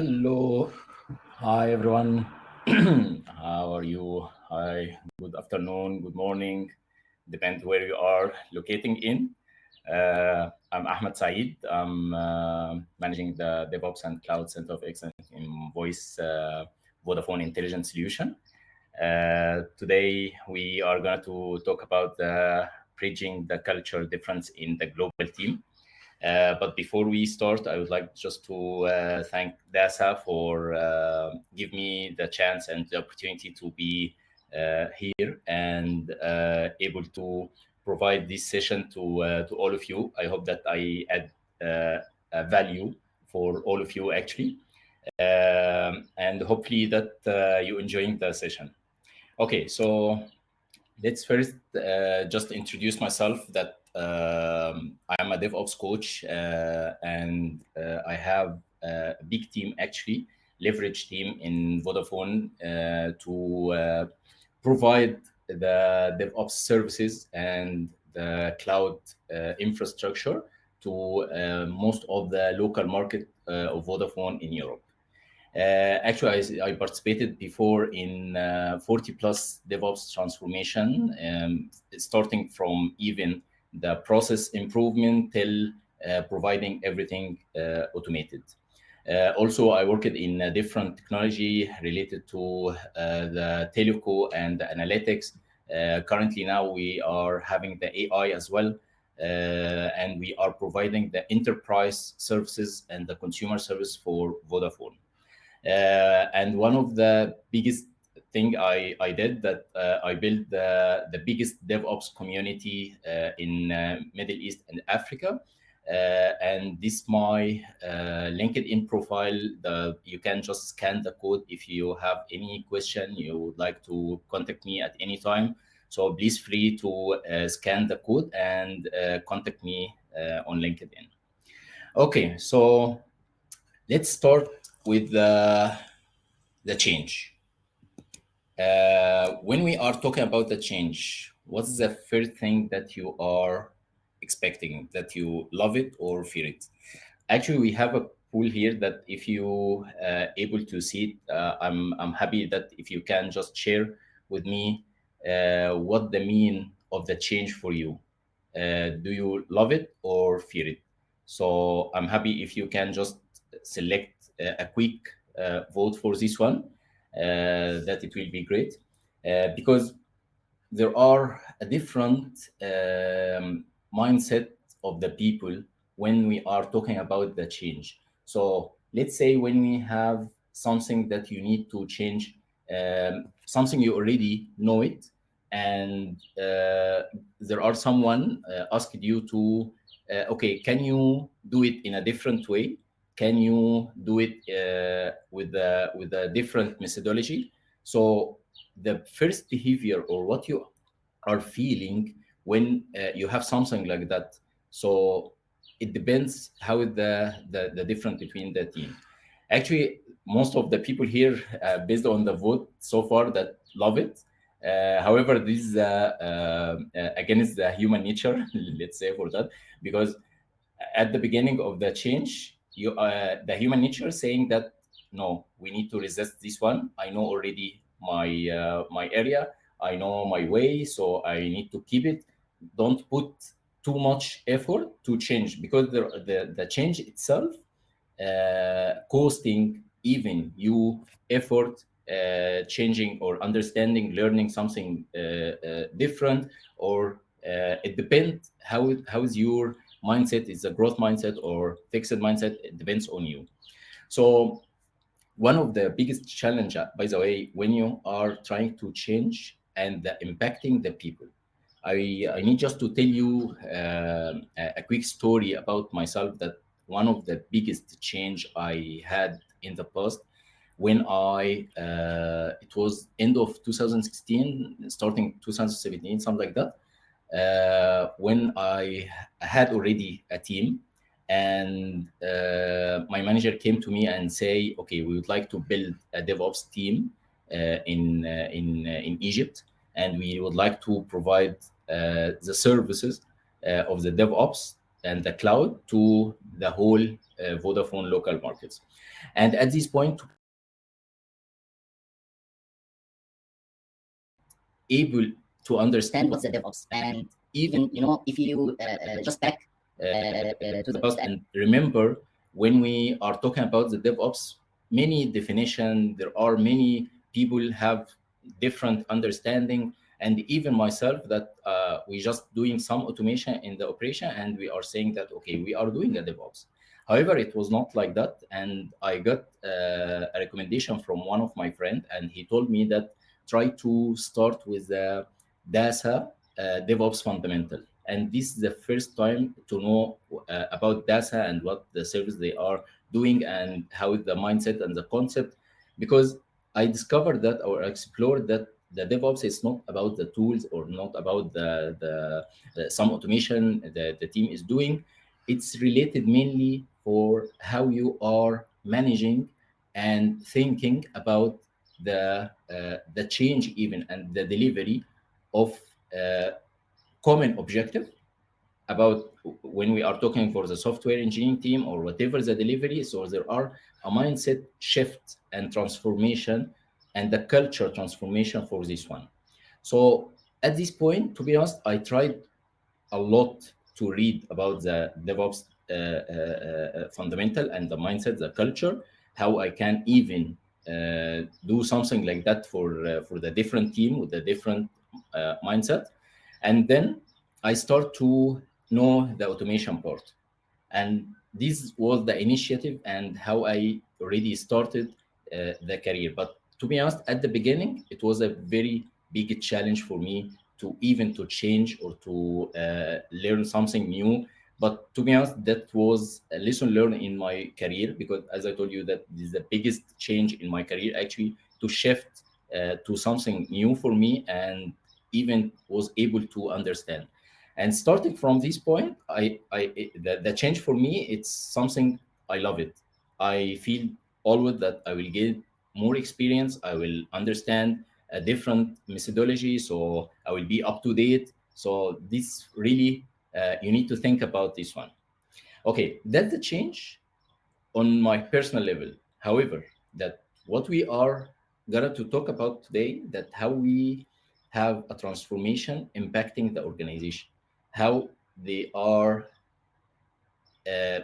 Hello. Hi, everyone. How are you? Hi, good afternoon, good morning, depends where you are locating in. I'm Ahmed Saeed. I'm managing the DevOps and Cloud Center of Excellence in Voice Vodafone Intelligent Solution. Today, we are going to talk about bridging the cultural difference in the global team. But before we start, I would like just to thank DASA for give me the chance and the opportunity to be here and able to provide this session to all of you. I hope that I add a value for all of you actually, and hopefully that you enjoying the session. Okay, so let's first just introduce myself that I am a DevOps coach and I have a big team actually, leverage team in Vodafone to provide the DevOps services and the cloud infrastructure to most of the local market of Vodafone in Europe. Actually, I participated before in 40 plus DevOps transformation, starting from even the process improvement till providing everything automated. Also, I worked in a different technology related to the teleco and the analytics. Currently, now we are having the AI as well. And we are providing the enterprise services and the consumer service for Vodafone. And one of the biggest thing I did that I built the biggest DevOps community in Middle East and Africa. And this my LinkedIn profile. You can just scan the code if you have any question you would like to contact me at any time. So please free to scan the code and contact me on LinkedIn. Okay, so let's start with the change. When we are talking about the change, what's the first thing that you are expecting, that you love it or fear it? Actually, we have a pool here that if you able to see it, I'm happy that if you can just share with me what the mean of the change for you. Do you love it or fear it? So I'm happy if you can just select a quick vote for this one. That it will be great because there are a different mindset of the people when we are talking about the change. So let's say when we have something that you need to change, something you already know it, and there are someone asked you to, okay, can you do it in a different way? Can you do it with a different methodology? So the first behavior or what you are feeling when you have something like that. So it depends how the difference between the team. Actually, most of the people here, based on the vote so far, that love it. However, this is against the human nature, let's say for that, because at the beginning of the change, the human nature saying that no, we need to resist this one. I know already my area. I know my way, so I need to keep it. Don't put too much effort to change because the change itself costing even you effort changing or understanding, learning something different, or it depends how is your mindset, is a growth mindset or fixed mindset. It depends on you. So one of the biggest challenge, by the way, when you are trying to change and impacting the people, I need just to tell you a quick story about myself. That one of the biggest change I had in the past when it was end of 2016, starting 2017, something like that. When I had already a team, and my manager came to me and say, "Okay, we would like to build a DevOps team in Egypt, and we would like to provide the services of the DevOps and the cloud to the whole Vodafone local markets. And at this point, to be honest, able to understand what's the DevOps. And even, if you just back to the past and remember, when we are talking about the DevOps, many definition, there are many people have different understanding. And even myself, that we just doing some automation in the operation, and we are saying that, okay, we are doing a DevOps. However, it was not like that. And I got a recommendation from one of my friend, and he told me that try to start with the DASA DevOps fundamental. And this is the first time to know about DASA and what the service they are doing and how the mindset and the concept. Because I discovered that, or explored that, the DevOps is not about the tools, or not about the some automation the team is doing. It's related mainly for how you are managing and thinking about the change even and the delivery of uh, common objective, about when we are talking for the software engineering team or whatever the delivery. So there are a mindset shift and transformation and the culture transformation for this one. So at this point, to be honest, I tried a lot to read about the DevOps fundamental and the mindset, the culture, how I can even do something like that for the different team with the different mindset. And then I start to know the automation part. And this was the initiative and how I already started the career. But to be honest, at the beginning, it was a very big challenge for me to even to change or to learn something new. But to be honest, that was a lesson learned in my career, because as I told you, that this is the biggest change in my career, actually, to shift to something new for me, and even was able to understand. And starting from this point, the change for me, it's something I love it. I feel always that I will get more experience. I will understand a different methodology, so I will be up to date. So this really, you need to think about this one. Okay, that's the change on my personal level. However, that what we are going to talk about today, that how we have a transformation impacting the organization, how they are,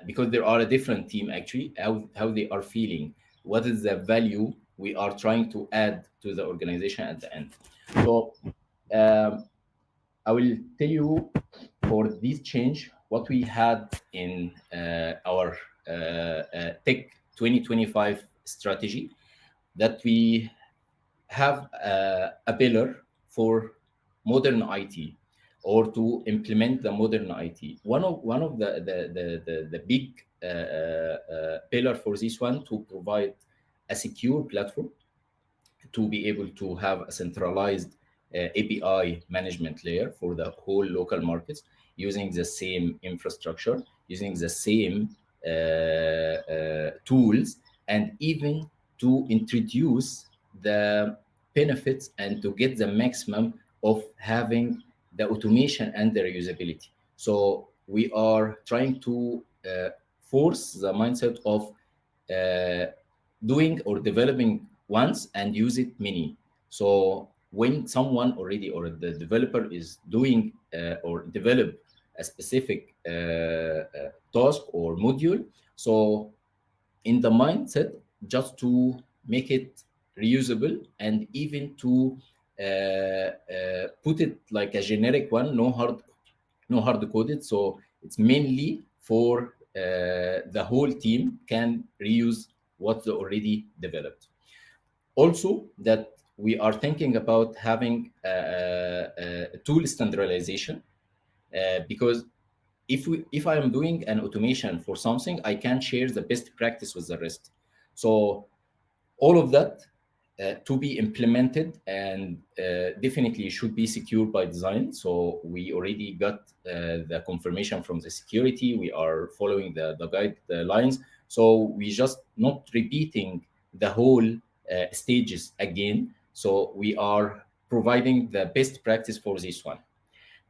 because there are a different team actually, how they are feeling, what is the value we are trying to add to the organization at the end. So um, I will tell you for this change what we had in our Tech 2025 strategy, that we have a pillar for modern IT, or to implement the modern IT. One of the big pillar for this one, to provide a secure platform, to be able to have a centralized API management layer for the whole local markets, using the same infrastructure, using the same tools, and even to introduce the benefits and to get the maximum of having the automation and the reusability. So we are trying to force the mindset of uh, doing or developing once and use it many. So when someone already, or the developer is doing or develop a specific task or module, so in the mindset, just to make it reusable, and even to put it like a generic one, no hard coded. So it's mainly for the whole team can reuse what they already developed. Also, that we are thinking about having a tool standardization, because if I am doing an automation for something, I can share the best practice with the rest. So all of that to be implemented, and definitely should be secured by design. So we already got the confirmation from the security. We are following the guidelines. So we just not repeating the whole stages again. So we are providing the best practice for this one.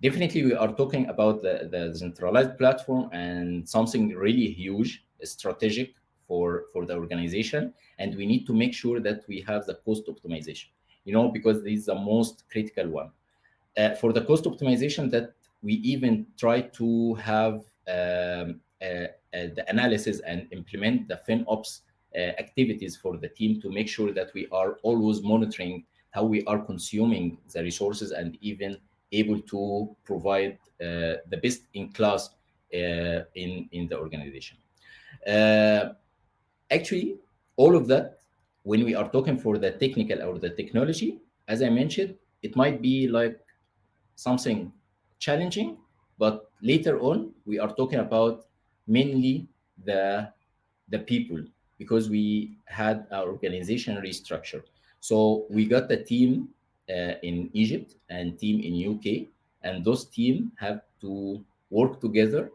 Definitely, we are talking about the centralized platform and something really huge, strategic for the organization. And we need to make sure that we have the cost optimization, because this is the most critical one. For the cost optimization, that we even try to have the analysis and implement the FinOps activities for the team to make sure that we are always monitoring how we are consuming the resources and even able to provide the best in class in the organization. Uh, Actually, all of that, when we are talking for the technical or the technology, as I mentioned, it might be like something challenging, but later on we are talking about mainly the the people, because we had our organization restructure. So we got a team in Egypt and team in UK, and those team have to work together,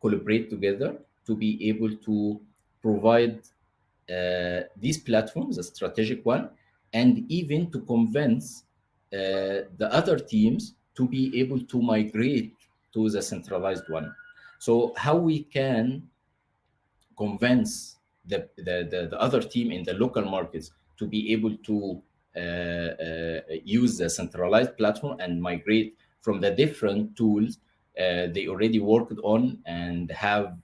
collaborate together to be able to provide these platforms, a strategic one, and even to convince the other teams to be able to migrate to the centralized one. So how we can convince the other team in the local markets to be able to use the centralized platform and migrate from the different tools they already worked on and have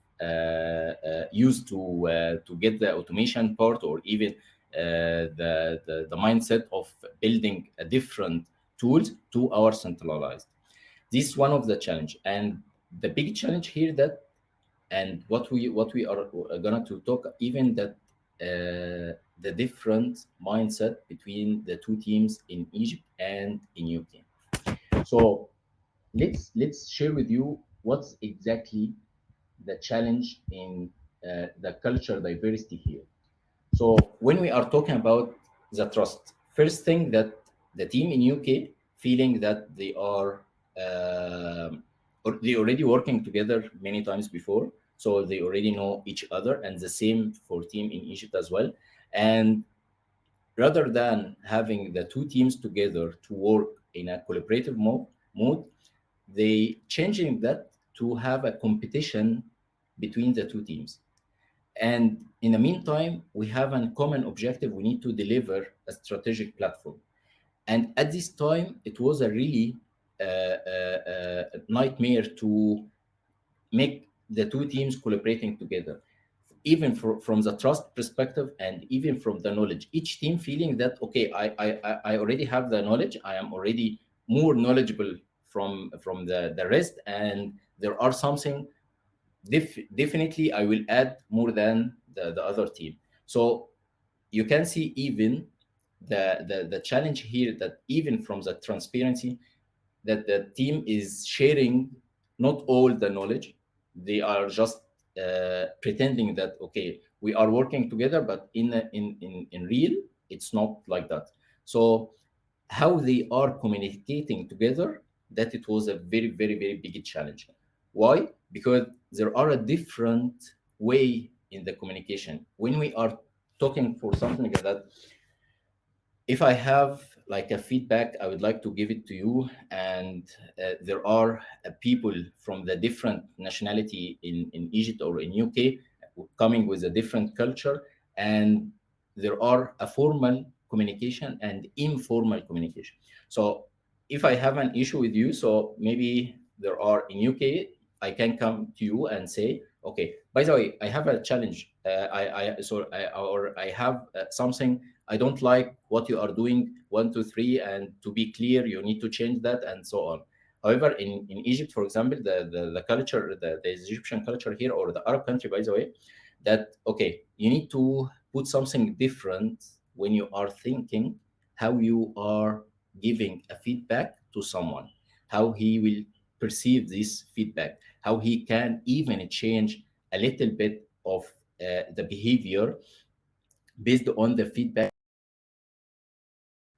used to get the automation part, or even the mindset of building a different tools to our centralized. This is one of the challenge, and the big challenge here that, and what we are gonna to talk, even that the different mindset between the two teams in Egypt and in UK. So let's share with you what's exactly the challenge in the culture diversity here. So when we are talking about the trust, first thing that the team in UK feeling that they are or they already working together many times before, so they already know each other, and the same for team in Egypt as well. And rather than having the two teams together to work in a collaborative mode, they changing that to have a competition between the two teams. And in the meantime, we have a common objective. We need to deliver a strategic platform. And at this time, it was a really nightmare to make the two teams collaborating together, even from the trust perspective and even from the knowledge. Each team feeling that, okay, I already have the knowledge. I am already more knowledgeable from the rest, and there are something definitely I will add more than the other team. So you can see even the challenge here, that even from the transparency, that the team is sharing not all the knowledge. They are just pretending that, okay, we are working together, but in real it's not like that. So how they are communicating together, that it was a very very very big challenge. Why? Because there are a different way in the communication. When we are talking for something like that, if I have like a feedback, I would like to give it to you, and there are people from the different nationality in Egypt or in UK coming with a different culture, and there are a formal communication and informal communication. So if I have an issue with you, so maybe there are in UK, I can come to you and say, okay, by the way, I have a challenge. Or I have something I don't like what you are doing, one, two, three, and to be clear, you need to change that, and so on. However, in Egypt, for example, the culture, the Egyptian culture here, or the Arab country, by the way, that, okay, you need to put something different when you are thinking how you are giving a feedback to someone, how he will perceive this feedback, how he can even change a little bit of the behavior based on the feedback.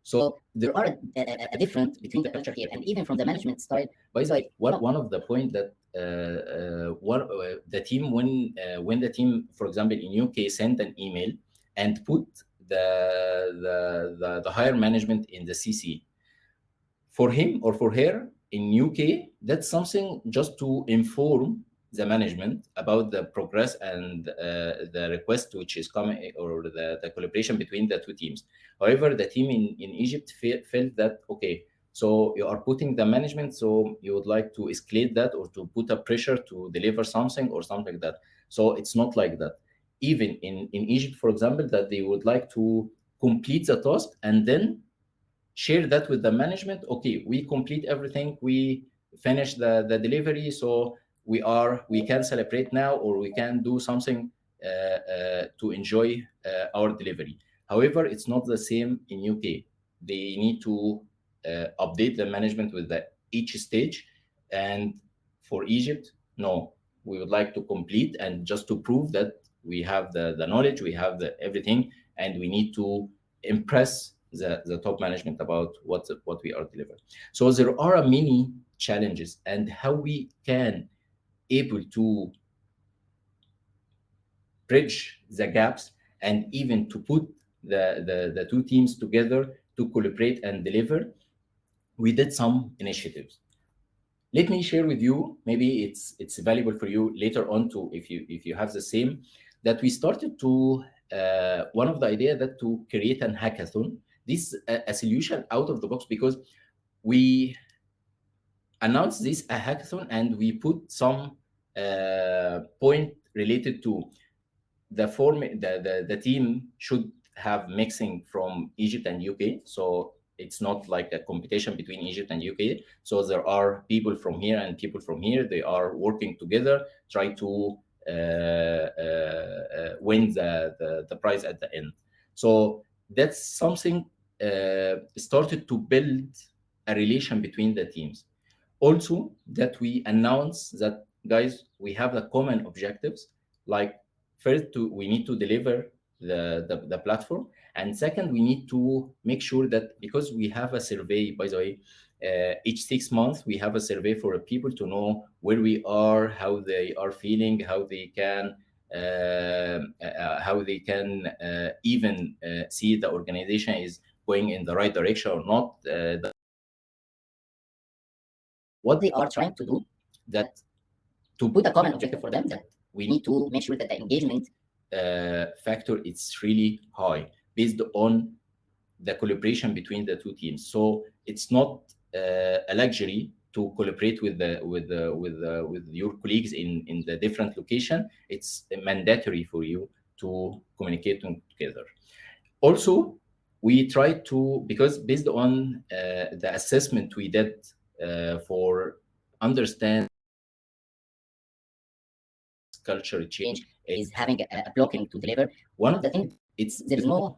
So there are a difference between the culture here and even from the management style. By the way, one of the point that the team, when the team, for example, in UK sent an email and put the higher management in the CC, for him or for her, in UK, that's something just to inform the management about the progress and the request which is coming, or the collaboration between the two teams. However, the team in Egypt felt that, okay, so you are putting the management, so you would like to escalate that or to put a pressure to deliver something or something like that. So it's not like that. Even in Egypt, for example, that they would like to complete the task and then share that with the management. Okay, we complete everything, we finish the delivery, so we can celebrate now, or we can do something to enjoy our delivery. However, it's not the same in UK. They need to update the management with the each stage. And for Egypt, no, we would like to complete and just to prove that we have the knowledge, we have the everything, and we need to impress the top management about what we are delivering. So there are many challenges, and how we can able to bridge the gaps and even to put the two teams together to collaborate and deliver. We did some initiatives. Let me share with you, maybe it's valuable for you later on to, if you have the same, that we started to one of the idea that to create an hackathon. This a solution out of the box, because we announced this a hackathon and we put some point related to the form. The team should have mixing from Egypt and UK, so it's not like a competition between Egypt and UK. So there are people from here and people from here. They are working together, try to win the prize at the end. So that's something started to build a relation between the teams. Also, that we announce that, guys, we have the common objectives. Like, first, we need to deliver the platform, and second, we need to make sure that, because we have a survey, by the way, each 6 months we have a survey for people to know where we are, how they are feeling, how they can even see the organization is going in the right direction or not. What they are trying to do, that to put a common objective for them, that we need to make sure that the engagement factor is really high based on the collaboration between the two teams. So it's not a luxury to collaborate with your colleagues in the different location. It's mandatory for you to communicate together. Also, we try to, because based on the assessment we did for understand culture change is having a blocking to deliver. One of the things, it's there is no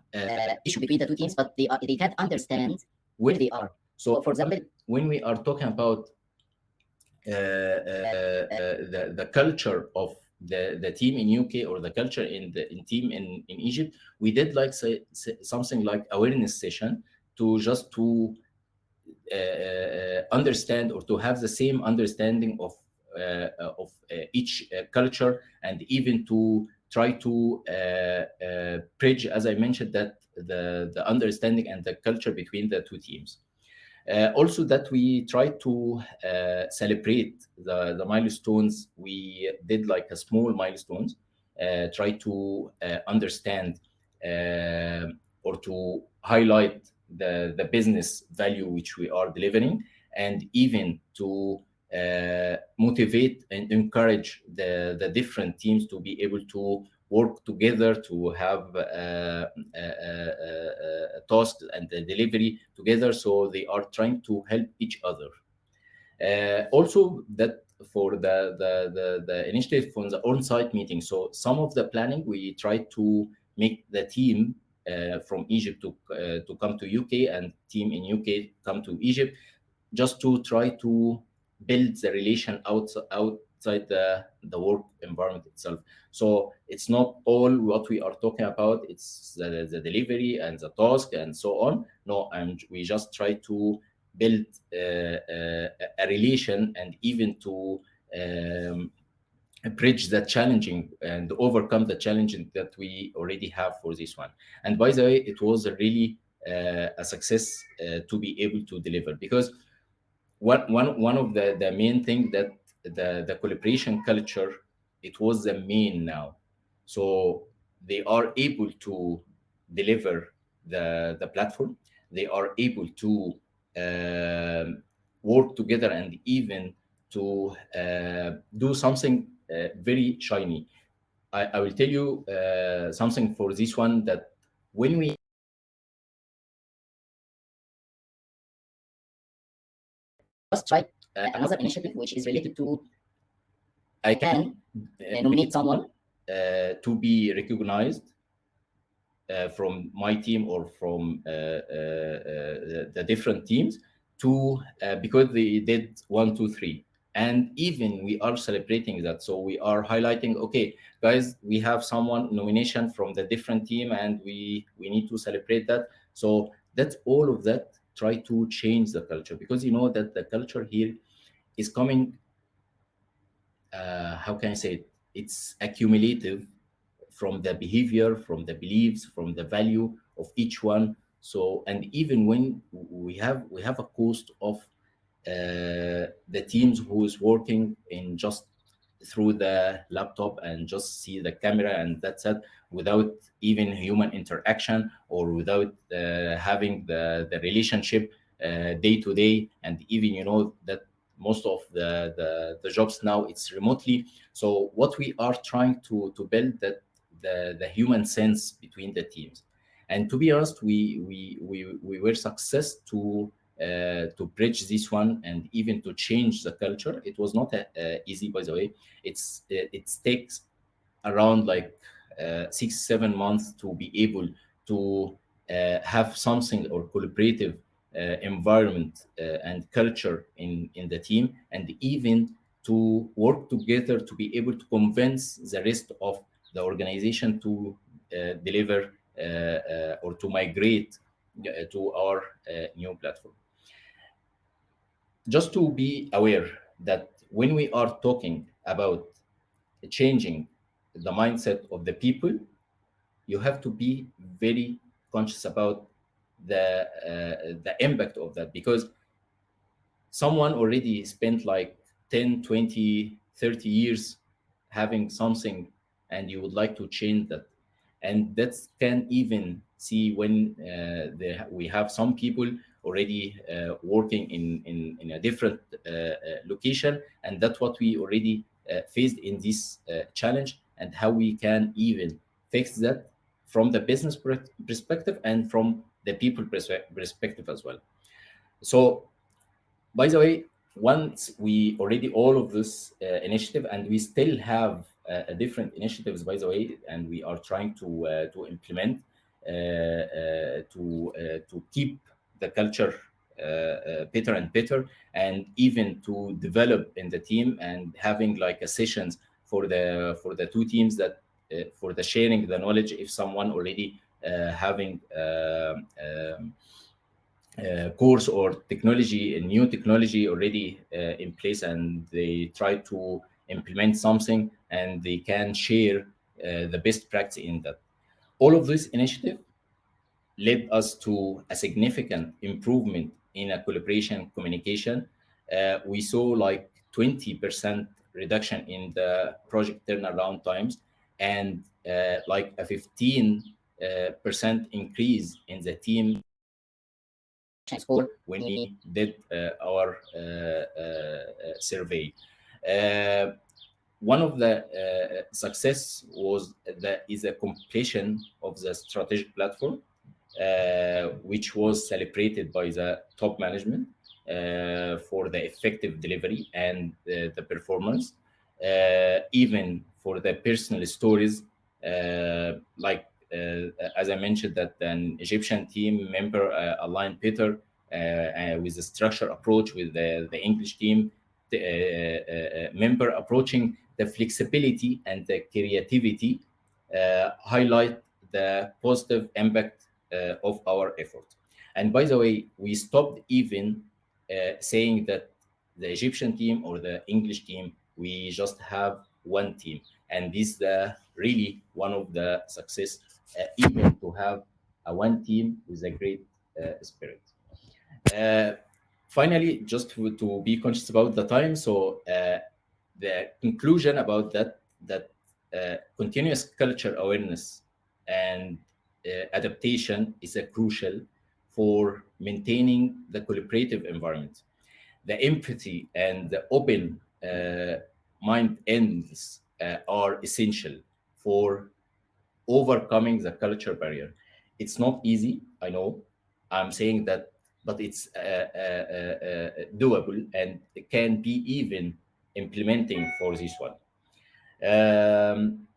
issue between the two teams, but they can't understand where they are. So, for example, when we are talking about the culture of the team in UK, or the culture in team in Egypt, we did like say something like awareness session to just to understand, or to have the same understanding of each culture, and even to try to bridge, as I mentioned, that the understanding and the culture between the two teams. Also, that we try to celebrate the milestones. We did like a small milestones, try to understand or to highlight the business value which we are delivering, and even to motivate and encourage the different teams to be able to work together, to have tasks and the delivery together. So they are trying to help each other. Also, that for the initiative from the on-site meeting. So some of the planning, we try to make the team from Egypt to come to UK, and team in UK come to Egypt, just to try to build the relation outside the work environment itself. So it's not all what we are talking about, it's the delivery and the task and so on. No, and we just try to build a relation, and even to bridge the challenging and overcome the challenges that we already have for this one. And by the way, it was a really a success to be able to deliver, because one of the main thing that the collaboration culture, it was the main now. So they are able to deliver the platform. They are able to work together and even to do something very shiny. I will tell you something for this one, that when we just try another initiative which is related to, I can nominate someone to be recognized from my team or from the different teams to because they did one, two, three, and even we are celebrating that. So we are highlighting, okay, guys, we have someone nomination from the different team, and we need to celebrate that. So that's all of that. Try to change the culture, because you know that the culture here is coming, how can I say it? It's accumulative from the behavior, from the beliefs, from the value of each one. So, and even when we have a cost of the teams who is working in just through the laptop and just see the camera and that's it, without even human interaction, or without having the relationship day to day. And even you know that most of the jobs now it's remotely. So what we are trying to build, that the human sense between the teams. And to be honest, we were success to bridge this one and even to change the culture. It was not easy, by the way. It takes around like 6 7 months to be able to have something or collaborative environment and culture in the team, and even to work together to be able to convince the rest of the organization to deliver or to migrate to our new platform. Just to be aware that when we are talking about changing the mindset of the people, you have to be very conscious about the impact of that, because someone already spent like 10, 20, 30 years having something, and you would like to change that. And that can even see when we have some people already working in a different location, and that's what we already faced in this challenge, and how we can even fix that from the business perspective and from the people perspective as well. So by the way, once we already all of this initiative, and we still have different initiatives, by the way, and we are trying to implement to keep the culture better and better, and even to develop in the team, and having like a sessions for the two teams, that for the sharing the knowledge. If someone already having course or technology, a new technology already in place, and they try to implement something, and they can share the best practice in that. All of this initiative led us to a significant improvement in a collaboration communication. We saw like 20% reduction in the project turnaround times, and like a 15% increase in the team score when we did our survey. Uh, One of the success was that is a completion of the strategic platform, which was celebrated by the top management for the effective delivery and the performance. Even for the personal stories, like as I mentioned, that an Egyptian team member aligned better with the structure approach with the English team member approaching the flexibility and the creativity, highlight the positive impact of our effort. And by the way, we stopped even saying that the Egyptian team or the English team, we just have one team. And this is really one of the success, even to have a one team with a great spirit. Uh, Finally, just to be conscious about the time, so the conclusion about that continuous culture awareness and adaptation is a crucial for maintaining the collaborative environment. The empathy and the open mind ends are essential for overcoming the culture barrier. It's not easy, I know. I'm saying that, but it's doable, and it can be even implementing for this one. Um,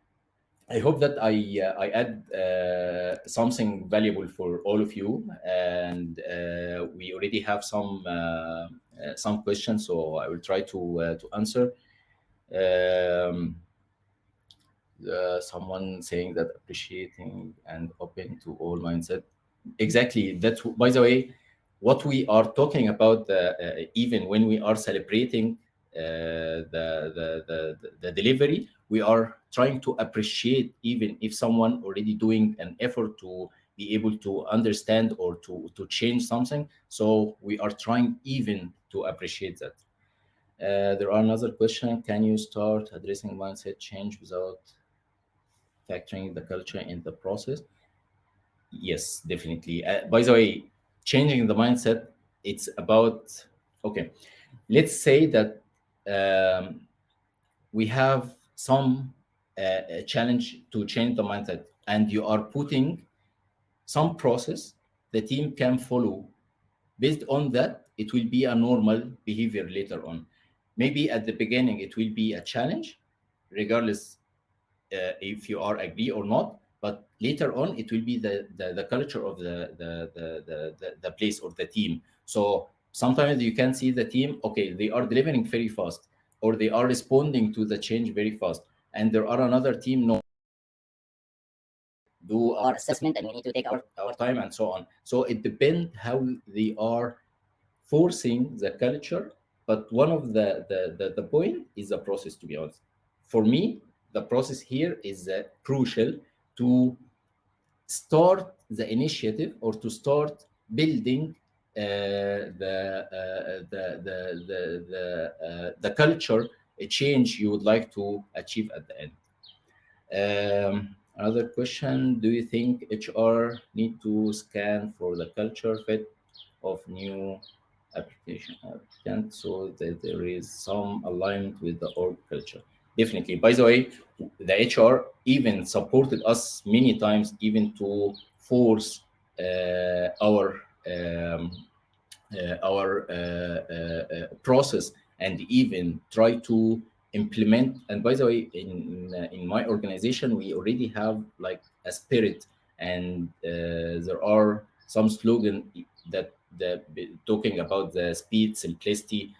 I hope that I add something valuable for all of you, and we already have some questions, so I will try to answer. Um, Someone saying that appreciating and open to all mindset. Exactly. That's, by the way, what we are talking about. Even when we are celebrating the delivery, we are trying to appreciate, even if someone already doing an effort to be able to understand or to change something. So we are trying even to appreciate that. There are another question. Can you start addressing mindset change without factoring the culture in the process? Yes, definitely. By the way, changing the mindset, it's about, okay, let's say that um, we have some challenge to change the mindset, and you are putting some process the team can follow. Based on that, it will be a normal behavior later on. Maybe at the beginning, it will be a challenge, regardless if you are agree or not, but later on it will be the culture of the place or the team. So sometimes you can see the team, okay, they are delivering very fast, or they are responding to the change very fast, and there are another team, no, do our assessment and we need to take our time and so on. So it depends how they are forcing the culture. But one of the point is the process, to be honest. For me, the process here is crucial to start the initiative, or to start building the culture, a change you would like to achieve at the end. Another question: do you think HR need to scan for the culture fit of new application applicant, so that there is some alignment with the org culture? Definitely. By the way, the HR even supported us many times, even to force our process, and even try to implement. And by the way, in my organization, we already have like a spirit, and there are some slogan that talking about the speed, simplicity,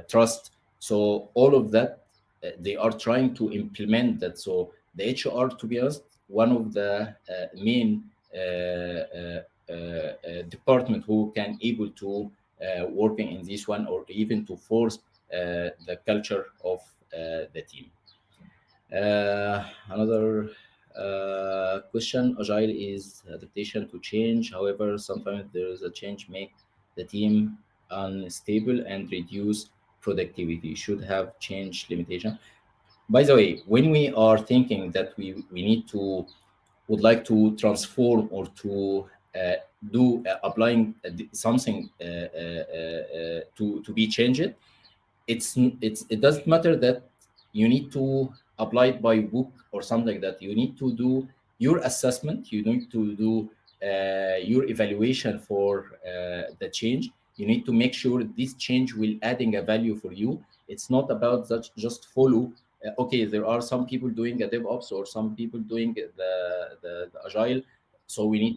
trust. So all of that, they are trying to implement that. So the HR, to be honest, one of the main department who can able to working in this one, or even to force the culture of the team. Another question: agile is adaptation to change. However, sometimes there is a change make the team unstable and reduce productivity. Should have change limitation. By the way, when we are thinking that we need to, would like to transform, or to do applying something to be changed, it doesn't matter that you need to apply it by book or something like that. You need to do your assessment, you need to do your evaluation for the change. You need to make sure this change will adding a value for you. It's not about that just follow. Okay, there are some people doing a DevOps, or some people doing the agile, so we need,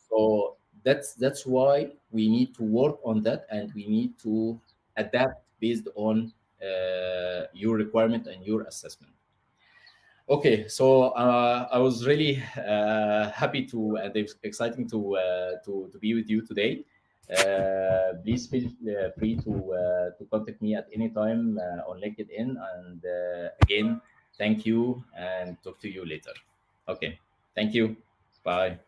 so that's why we need to work on that, and we need to adapt based on your requirement and your assessment. Okay, so I was really happy to, and it's exciting to be with you today. Please feel free to contact me at any time on LinkedIn. And again, thank you, and talk to you later. Okay, thank you. Bye.